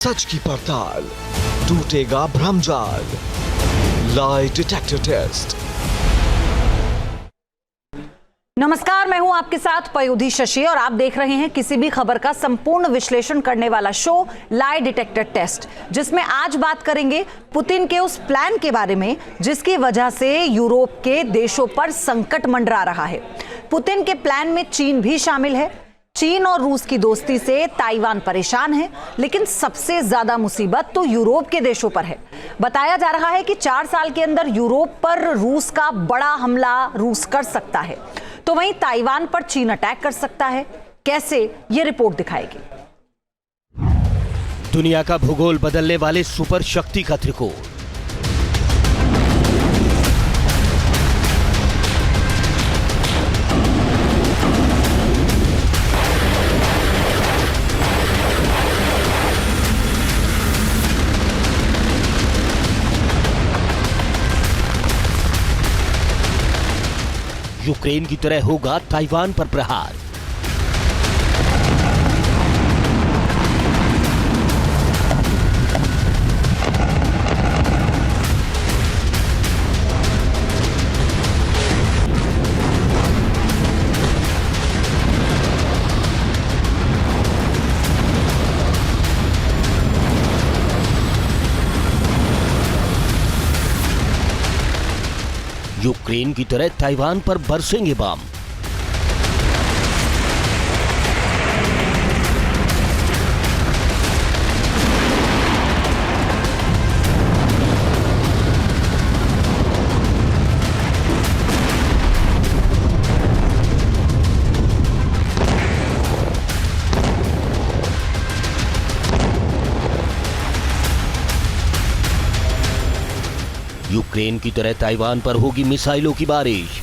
सच की पड़ताल, टूटेगा भ्रमजाल। Lie detector test. नमस्कार, मैं हूं आपके साथ पयोधी शशि और आप देख रहे हैं किसी भी खबर का संपूर्ण विश्लेषण करने वाला शो लाई डिटेक्टर टेस्ट, जिसमें आज बात करेंगे पुतिन के उस प्लान के बारे में जिसकी वजह से यूरोप के देशों पर संकट मंडरा रहा है। पुतिन के प्लान में चीन भी शामिल है। चीन और रूस की दोस्ती से ताइवान परेशान है, लेकिन सबसे ज्यादा मुसीबत तो यूरोप के देशों पर है। बताया जा रहा है कि 4 साल के अंदर यूरोप पर रूस का बड़ा हमला रूस कर सकता है, तो वहीं ताइवान पर चीन अटैक कर सकता है। कैसे, ये रिपोर्ट दिखाएगी। दुनिया का भूगोल बदलने वाले सुपर शक्ति का त्रिकोण। यूक्रेन की तरह होगा ताइवान पर प्रहार। यूक्रेन की तरह ताइवान पर बरसेंगे बम। यूक्रेन की तरह ताइवान पर होगी मिसाइलों की बारिश।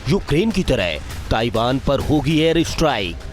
यूक्रेन की तरह ताइवान पर होगी एयर स्ट्राइक।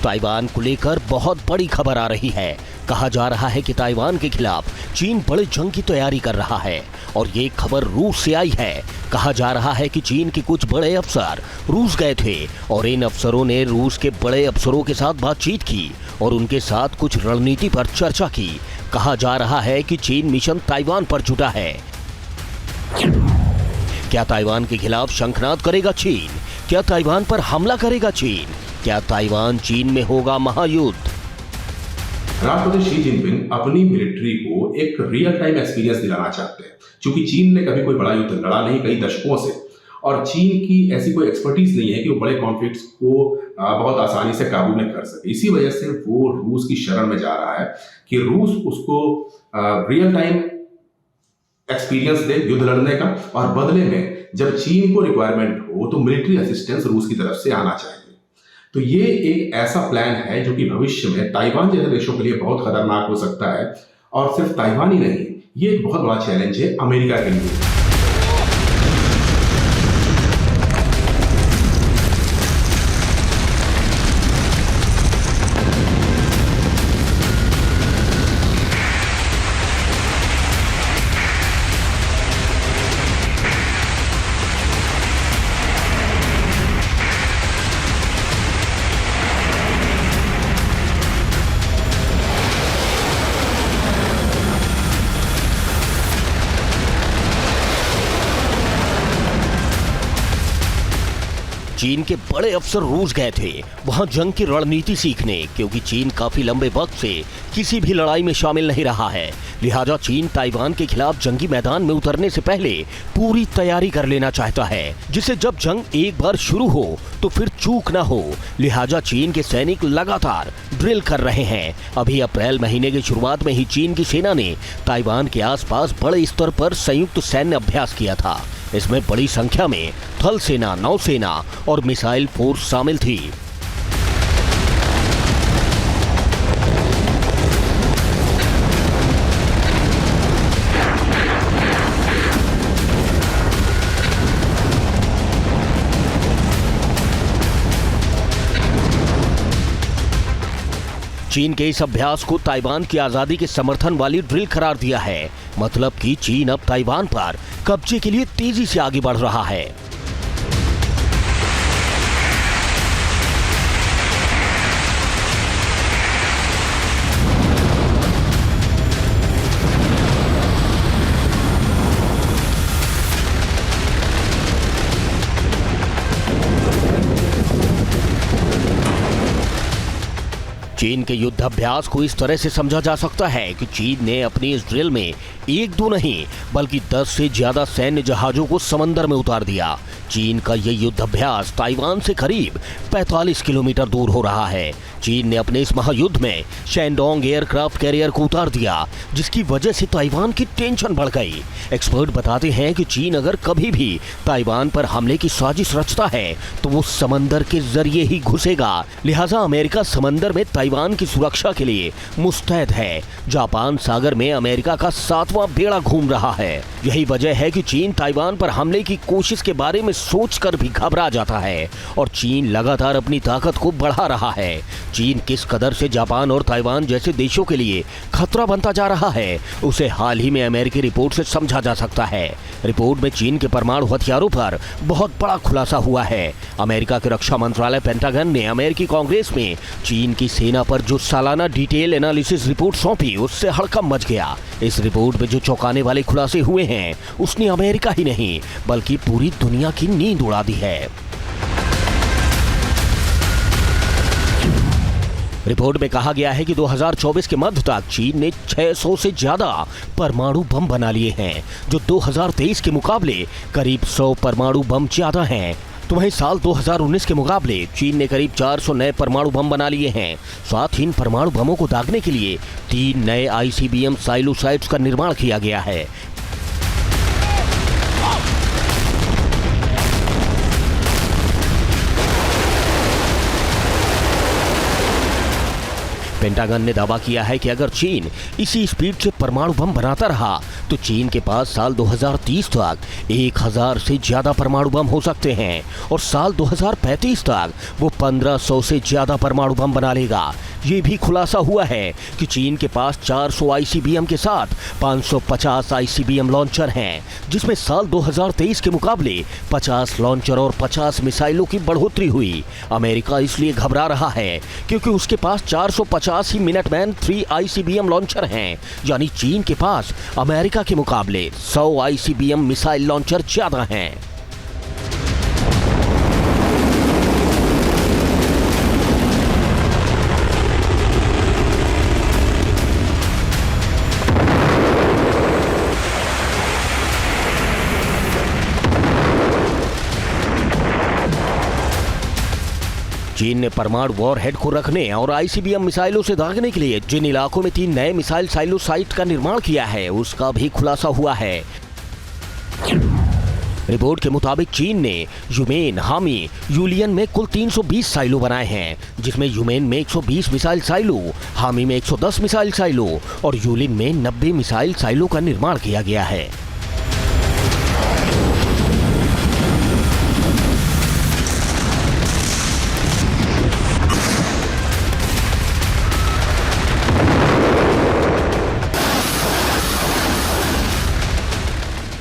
ताइवान को लेकर बहुत बड़ी खबर आ रही है। कहा जा रहा है कि ताइवान के खिलाफ चीन बड़ी जंग की तैयारी कर रहा है और ये खबर रूस से आई है। कहा जा रहा है कि चीन के कुछ बड़े अफसर रूस गए थे और इन अफसरों ने रूस के बड़े अफसरों के साथ बातचीत की और उनके साथ कुछ रणनीति पर चर्चा की। कहा जा रहा है कि चीन मिशन ताइवान पर जुटा है। क्या ताइवान के खिलाफ शंखनाद करेगा चीन? क्या ताइवान पर हमला करेगा चीन? क्या ताइवान चीन में होगा महायुद्ध? राष्ट्रपति शी जिनपिंग अपनी मिलिट्री को एक रियल टाइम एक्सपीरियंस दिलाना चाहते हैं, क्योंकि चीन ने कभी कोई बड़ा युद्ध लड़ा नहीं कई दशकों से, और चीन की ऐसी कोई एक्सपर्टीज नहीं है कि वो बड़े कॉन्फ्लिक्ट्स को बहुत आसानी से काबू में कर सके। इसी वजह से वो रूस की शरण में जा रहा है कि रूस उसको रियल टाइम एक्सपीरियंस दे युद्ध लड़ने का, और बदले में जब चीन को रिक्वायरमेंट हो तो मिलिट्री असिस्टेंस रूस की तरफ से आना चाहिए। तो ये एक ऐसा प्लान है जो कि भविष्य में ताइवान जैसे देशों के लिए बहुत खतरनाक हो सकता है, और सिर्फ ताइवान ही नहीं, ये एक बहुत बड़ा चैलेंज है अमेरिका के लिए। चीन के बड़े अफसर रूस गए थे वहां जंग की रणनीति सीखने, क्योंकि चीन काफी लंबे वक्त से किसी भी लड़ाई में शामिल नहीं रहा है। लिहाजा चीन ताइवान के खिलाफ जंगी मैदान में उतरने से पहले पूरी तैयारी कर लेना चाहता है, जिससे जब जंग एक बार शुरू हो तो फिर चूक ना हो। लिहाजा चीन के सैनिक लगातार ड्रिल कर रहे हैं। अभी अप्रैल महीने की शुरुआत में ही चीन की सेना ने ताइवान के आसपास बड़े स्तर पर संयुक्त सैन्य अभ्यास किया था। इसमें बड़ी संख्या में थल सेना, नौसेना और मिसाइल फोर्स शामिल थी। चीन के इस अभ्यास को ताइवान की आजादी के समर्थन वाली ड्रिल करार दिया है। मतलब कि चीन अब ताइवान पर कब्जे के लिए तेजी से आगे बढ़ रहा है। चीन के युद्ध अभ्यास को इस तरह से समझा जा सकता है कि चीन ने अपनी इस ड्रिल में एक दो नहीं बल्कि 10 से ज्यादा सैन्य जहाजों को समंदर में उतार दिया। चीन का यह युद्ध अभ्यास ताइवान से करीब 45 किलोमीटर दूर हो रहा है। चीन ने अपने इस महायुद्ध में शैंडोंग एयरक्राफ्ट कैरियर को उतार दिया, जिसकी वजह से ताइवान की टेंशन बढ़ गई। एक्सपर्ट बताते हैं कि चीन अगर कभी भी ताइवान पर हमले की साजिश रचता है तो वो समंदर के जरिए ही घुसेगा। लिहाजा अमेरिका समंदर में ताइवान की सुरक्षा के लिए मुस्तैद है। जापान सागर में अमेरिका का 7वां बेड़ा घूम रहा है। यही वजह है कि चीन ताइवान पर हमले की कोशिश के बारे में सोचकर भी घबरा जाता है और चीन लगातार अपनी ताकत को बढ़ा रहा है। चीन किस कदर से जापान और ताइवान जैसे देशों के लिए खतरा बनता जा रहा है, उसे हाल ही में अमेरिकी रिपोर्ट से समझा जा सकता है। रिपोर्ट में चीन के परमाणु हथियारों पर बहुत बड़ा खुलासा हुआ है। अमेरिका के रक्षा मंत्रालय पेंटागन ने अमेरिकी कांग्रेस में चीन की सेना पर जो सालाना डिटेल एनालिसिस रिपोर्ट सौंपी, उससे हड़कंप मच गया। इस रिपोर्ट में जो चौंकाने वाले खुलासे हुए हैं, उसने अमेरिका ही नहीं बल्कि पूरी दुनिया की नींद उड़ा दी है। रिपोर्ट में कहा गया है कि 2024 के मध्य तक चीन ने 600 से ज्यादा परमाणु बम बना लिए हैं, जो 2023 के मुकाबले करीब 100 परमाणु बम ज्यादा हैं। तो वहीं साल 2019 के मुकाबले चीन ने करीब 400 नए परमाणु बम बना लिए हैं। साथ ही इन परमाणु बमों को दागने के लिए 3 नए ICBM साइलो साइट्स का निर्माण किया गया है। पेंटागन ने दावा किया है कि अगर चीन इसी स्पीड से परमाणु बम बनाता रहा तो चीन के पास साल 2030 तक 1000 से ज्यादा परमाणु बम हो सकते हैं और साल 2035 तक वो 1500 से ज्यादा परमाणु बम बना लेगा। ये भी खुलासा हुआ है कि चीन के पास 400 ICBM के साथ 550 ICBM लॉन्चर हैं, जिसमें साल 2023 के मुकाबले 50 लॉन्चर और 50 मिसाइलों की बढ़ोतरी हुई। अमेरिका इसलिए घबरा रहा है क्योंकि उसके पास 450 ही मिनटमैन 3 ICBM लॉन्चर हैं, यानी चीन के पास अमेरिका के मुकाबले 100 ICBM मिसाइल लॉन्चर ज्यादा हैं। चीन ने परमाणु वॉरहेड को रखने और ICBM मिसाइलों से दागने के लिए जिन इलाकों में 3 नए मिसाइल साइलो साइट का निर्माण किया है, उसका भी खुलासा हुआ है। रिपोर्ट के मुताबिक चीन ने यूमेन, हामी, यूलियन में कुल 320 साइलो बनाए हैं, जिसमें यूमेन में 120 मिसाइल साइलो, हामी में 110 मिसाइल साइलो और यूलिन में 90 मिसाइल साइलो का निर्माण किया गया है।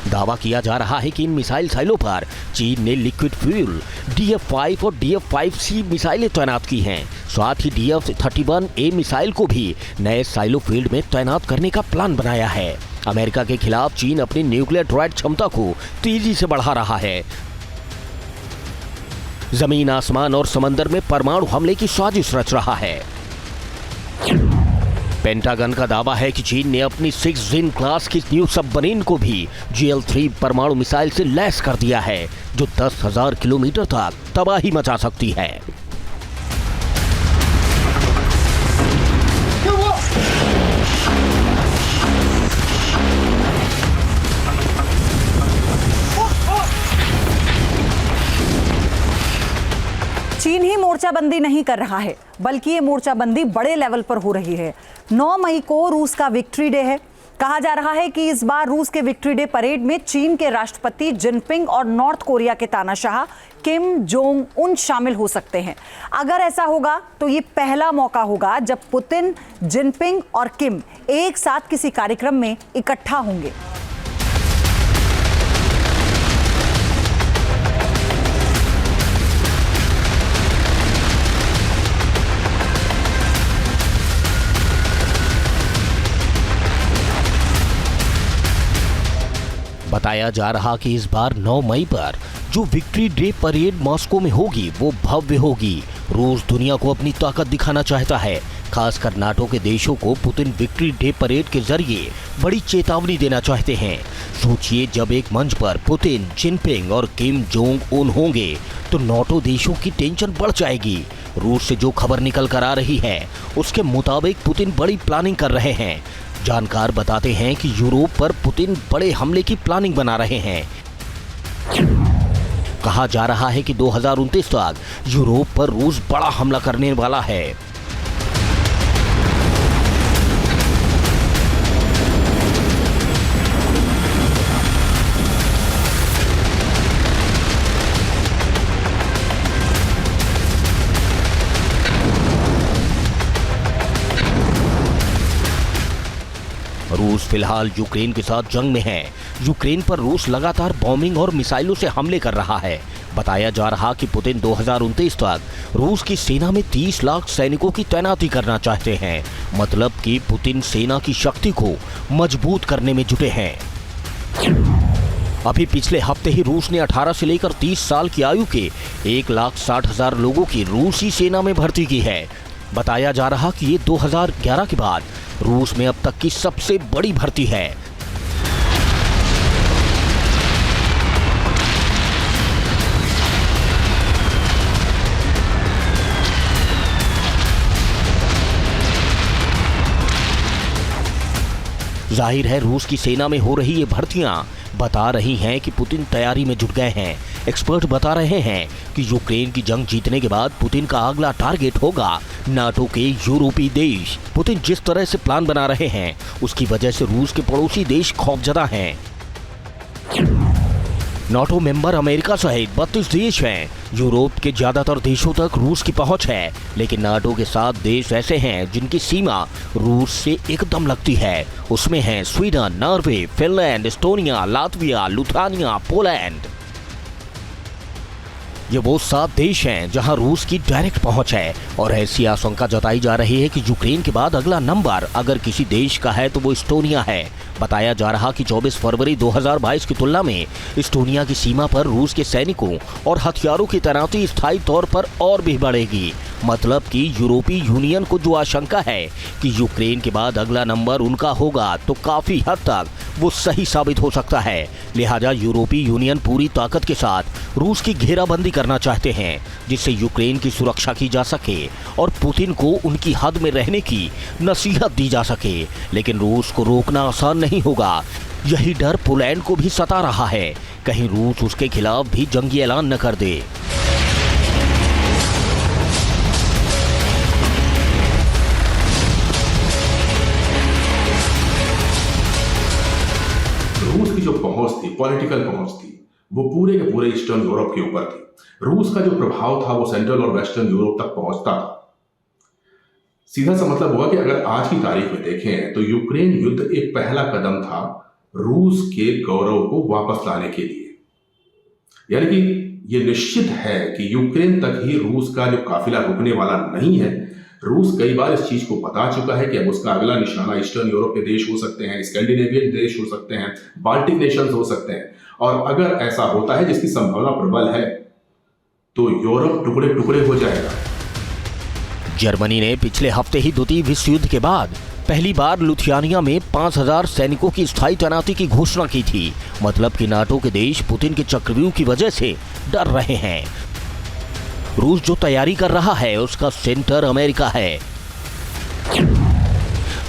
दावा किया जा रहा है कि इन मिसाइल साइलों पर चीन ने लिक्विड फ्यूल DF-5 और DF-5C मिसाइलें तैनात की हैं। साथ ही DF-31A मिसाइल को भी नए साइलो फील्ड में तैनात करने का प्लान बनाया है। अमेरिका के खिलाफ चीन अपनी न्यूक्लियर ड्रॉयड क्षमता को तेजी से बढ़ा रहा है। जमीन, आसमान और समंदर में परमाणु हमले की साजिश रच रहा है। पेंटागन का दावा है कि चीन ने अपनी 6 जिन क्लास की न्यू सबमरीन को भी GL-3 परमाणु मिसाइल से लैस कर दिया है, जो 10,000 किलोमीटर तक तबाही मचा सकती है। चीन ही मोर्चाबंदी नहीं कर रहा है, बल्कि ये मोर्चाबंदी बड़े लेवल पर हो रही है। 9 मई को रूस का विक्ट्री डे है। कहा जा रहा है कि इस बार रूस के विक्ट्री डे परेड में चीन के राष्ट्रपति जिनपिंग और नॉर्थ कोरिया के तानाशाह किम जोंग उन शामिल हो सकते हैं। अगर ऐसा होगा तो ये पहला मौका होगा जब पुतिन, जिनपिंग और किम एक साथ किसी कार्यक्रम में इकट्ठा होंगे। बताया जा रहा कि इस बार 9 मई पर जो विक्ट्री डे परेड मॉस्को में होगी वो भव्य होगी। रूस दुनिया को अपनी ताकत दिखाना चाहता है, खासकर नाटो के देशों को पुतिन विक्ट्री डे परेड के जरिए बड़ी चेतावनी देना चाहते हैं। सोचिए, जब एक मंच पर पुतिन, जिनपिंग और किम जोंग उन होंगे तो नाटो देशों की टेंशन बढ़ जाएगी। रूस से जो खबर निकल कर आ रही है उसके मुताबिक पुतिन बड़ी प्लानिंग कर रहे हैं। जानकार बताते हैं कि यूरोप पर पुतिन बड़े हमले की प्लानिंग बना रहे हैं। कहा जा रहा है कि 2029 तक यूरोप पर रूस बड़ा हमला करने वाला है। रूस फिलहाल यूक्रेन के साथ जंग में है। यूक्रेन पर रूस लगातार बॉम्बिंग और मिसाइलों से हमले कर रहा है। बताया जा रहा कि पुतिन 2029 तक रूस की सेना में 30 लाख सैनिकों की तैनाती करना चाहते हैं। मतलब कि पुतिन सेना की शक्ति को मजबूत करने में जुटे हैं। अभी पिछले हफ्ते ही रूस ने 18 से लेकर 30 साल की आयु के 1,60,000 लोगों की रूसी सेना में भर्ती की है। बताया जा रहा कि ये 2011 के बाद रूस में अब तक की सबसे बड़ी भर्ती है। जाहिर है रूस की सेना में हो रही ये भर्तियां बता रही हैं कि पुतिन तैयारी में जुट गए हैं। एक्सपर्ट बता रहे हैं कि यूक्रेन की जंग जीतने के बाद पुतिन का अगला टारगेट होगा नाटो के यूरोपीय देश। पुतिन जिस तरह से प्लान बना रहे हैं उसकी वजह से रूस के पड़ोसी देश खौफजदा हैं। नाटो मेंबर अमेरिका सहित 32 देश हैं। यूरोप के ज्यादातर देशों तक रूस की पहुंच है, लेकिन नाटो के 7 देश ऐसे हैं जिनकी सीमा रूस से एकदम लगती है। उसमें हैं Sweden, Norway, Finland, Estonia, Latvia, Lithuania, Poland. ये वो 7 देश हैं जहां रूस की डायरेक्ट पहुंच है और ऐसी आशंका जताई जा रही है कि यूक्रेन के बाद अगला नंबर अगर किसी देश का है तो वो एस्टोनिया है। बताया जा रहा कि 24 फरवरी 2022 की तुलना में एस्टोनिया की सीमा पर रूस के सैनिकों और हथियारों की तैनाती स्थायी तौर पर और भी बढ़ेगी। मतलब कि यूरोपीय यूनियन को जो आशंका है कि यूक्रेन के बाद अगला नंबर उनका होगा तो काफी हद तक वो सही साबित हो सकता है। लिहाजा यूरोपीय यूनियन पूरी ताकत के साथ रूस की घेराबंदी करना चाहते हैं जिससे यूक्रेन की सुरक्षा की जा सके और पुतिन को उनकी हद में रहने की नसीहत दी जा सके। लेकिन रूस को रोकना आसान नहीं होगा। यही डर पोलैंड को भी सता रहा है, कहीं रूस उसके खिलाफ भी जंगी ऐलान न कर दे। रूस की जो पहुंच थी, पॉलिटिकल पहुंच थी, वो पूरे के पूरे ईस्टर्न यूरोप के ऊपर थी। रूस का जो प्रभाव था वो सेंट्रल और वेस्टर्न यूरोप तक पहुंचता था। सीधा सा मतलब हुआ कि अगर आज की तारीख में देखें तो यूक्रेन युद्ध एक पहला कदम था रूस के गौरव को वापस लाने के लिए। यानी कि ये निश्चित है कि यूक्रेन तक ही रूस का जो काफिला रुकने वाला नहीं है। रूस कई बार इस चीज को बता चुका है कि अब उसका अगला निशाना ईस्टर्न यूरोप के देश हो सकते हैं, स्कैंडिनेवियन देश हो सकते हैं, बाल्टिक नेशंस हो सकते हैं। और अगर ऐसा होता है, जिसकी संभावना प्रबल है, तो यूरोप टुकड़े टुकड़े हो जाएगा। जर्मनी ने पिछले हफ्ते ही द्वितीय विश्व युद्ध के बाद पहली बार लिथुआनिया में 5,000 सैनिकों की स्थायी तैनाती की घोषणा की थी। मतलब कि नाटो के देश पुतिन के चक्रव्यूह की वजह से डर रहे हैं। रूस जो तैयारी कर रहा है उसका सेंटर अमेरिका है।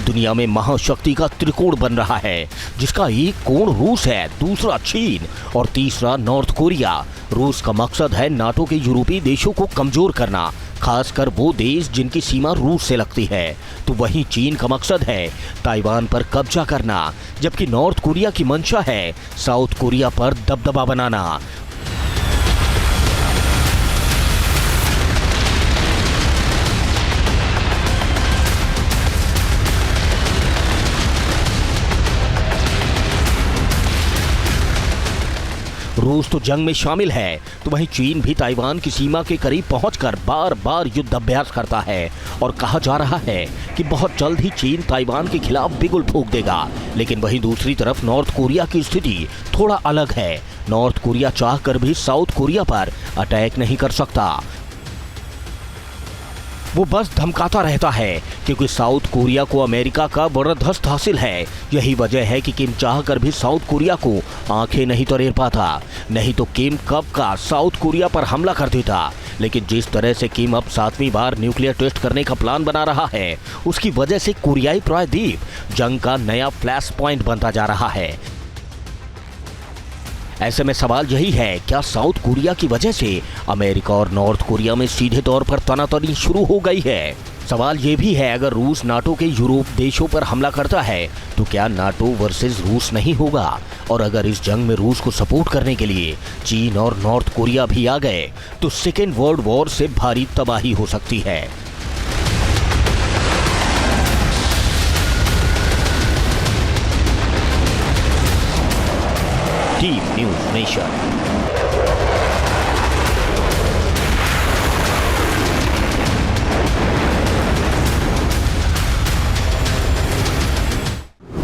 दुनिया में महाशक्ति का त्रिकोण बन रहा है जिसका एक कोण रूस है, दूसरा चीन और तीसरा नॉर्थ कोरिया। रूस का मकसद है नाटो के यूरोपीय देशों को कमजोर करना, खासकर वो देश जिनकी सीमा रूस से लगती है। तो वहीं चीन का मकसद है ताइवान पर कब्जा करना, जबकि नॉर्थ कोरिया की मंशा है साउथ कोरिया पर दबदबा बनाना। रूस तो जंग में शामिल है, तो वहीं चीन भी ताइवान की सीमा के करीब पहुंचकर बार बार युद्ध अभ्यास करता है और कहा जा रहा है कि बहुत जल्द ही चीन ताइवान के खिलाफ बिगुल फूंक देगा। लेकिन वहीं दूसरी तरफ नॉर्थ कोरिया की स्थिति थोड़ा अलग है। नॉर्थ कोरिया चाहकर भी साउथ कोरिया पर अटैक नहीं कर सकता, वो बस धमकाता रहता है, क्योंकि साउथ कोरिया को अमेरिका का बरदस्त हासिल है। यही वजह है कि किम चाहकर भी साउथ कोरिया को आंखें नहीं तरेर पाता, नहीं तो किम कब का साउथ कोरिया पर हमला कर देता। लेकिन जिस तरह से किम अब 7वीं बार न्यूक्लियर टेस्ट करने का प्लान बना रहा है, उसकी वजह से कोरियाई प्रायद्वीप जंग का नया फ्लैश पॉइंट बनता जा रहा है। ऐसे में सवाल यही है, क्या साउथ कोरिया की वजह से अमेरिका और नॉर्थ कोरिया में सीधे तौर पर तनातनी शुरू हो गई है? सवाल ये भी है, अगर रूस नाटो के यूरोप देशों पर हमला करता है तो क्या नाटो वर्सेस रूस नहीं होगा? और अगर इस जंग में रूस को सपोर्ट करने के लिए चीन और नॉर्थ कोरिया भी आ गए तो सेकेंड वर्ल्ड वॉर से भारी तबाही हो सकती है। Team news nation.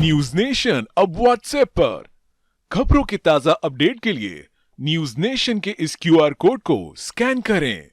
News nation अब व्हाट्सएप पर। खबरों के ताजा अपडेट के लिए न्यूज नेशन के इस QR कोड को स्कैन करें।